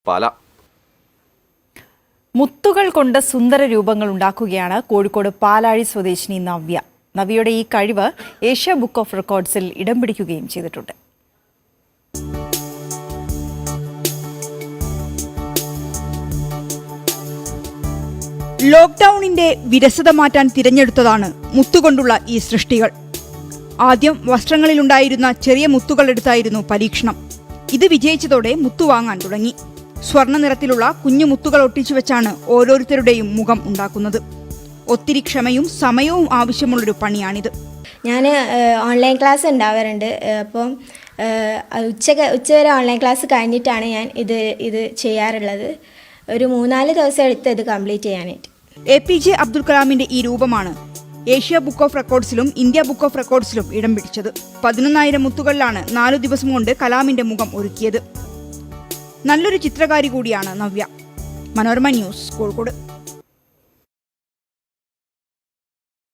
പാല. മുത്തുകൾ കൊണ്ട് സുന്ദര രൂപങ്ങൾ ഉണ്ടാക്കുകയാണ് കോഴിക്കോട് പാലാഴി സ്വദേശിനി നവ്യ. നവ്യയുടെ ഈ കഴിവ് ഏഷ്യ ബുക്ക് ഓഫ് റെക്കോർഡ്സിൽ ഇടം പിടിക്കുകയും ചെയ്തിട്ടുണ്ട്. ലോക്ക്ഡൌണിന്റെ വിരസത മാറ്റാൻ തിരഞ്ഞെടുത്തതാണ് മുത്തുകൊണ്ടുള്ള ഈ സൃഷ്ടികൾ. ആദ്യം വസ്ത്രങ്ങളിലുണ്ടായിരുന്ന ചെറിയ മുത്തുകൾ എടുത്തായിരുന്നു പരീക്ഷണം. ഇത് വിജയിച്ചതോടെ മുത്തു വാങ്ങാൻ തുടങ്ങി. സ്വർണ്ണ നിറത്തിലുള്ള കുഞ്ഞു മുത്തുകൾ ഒട്ടിച്ചു വെച്ചാണ് ഓരോരുത്തരുടെയും മുഖം ഉണ്ടാക്കുന്നത്. ഒത്തിരി ക്ഷമയും സമയവും ആവശ്യമുള്ളൊരു പണിയാണിത്. ഞാൻ ഓൺലൈൻ ക്ലാസ് ഉണ്ടാവാറുണ്ട്. അപ്പം ഉച്ചവരെ ഓൺലൈൻ ക്ലാസ് കഴിഞ്ഞിട്ടാണ് ഞാൻ ഇത് ചെയ്യാറുള്ളത്. ഒരു 3-4 ദിവസം എടുത്ത് ഇത് കംപ്ലീറ്റ് ചെയ്യാനായിട്ട്. APJ അബ്ദുൽ കലാമിന്റെ ഈ രൂപമാണ് ഏഷ്യ ബുക്ക് ഓഫ് റെക്കോർഡ്സിലും ഇന്ത്യ ബുക്ക് ഓഫ് റെക്കോർഡ്സിലും ഇടം പിടിച്ചത്. 11,000 മുത്തുകളിലാണ് 4 ദിവസം കൊണ്ട് കലാമിന്റെ മുഖം ഒരുക്കിയത്. നല്ലൊരു ചിത്രകാരി കൂടിയാണ് നവ്യ. മനോരമ ന്യൂസ്, കോഴിക്കോട്.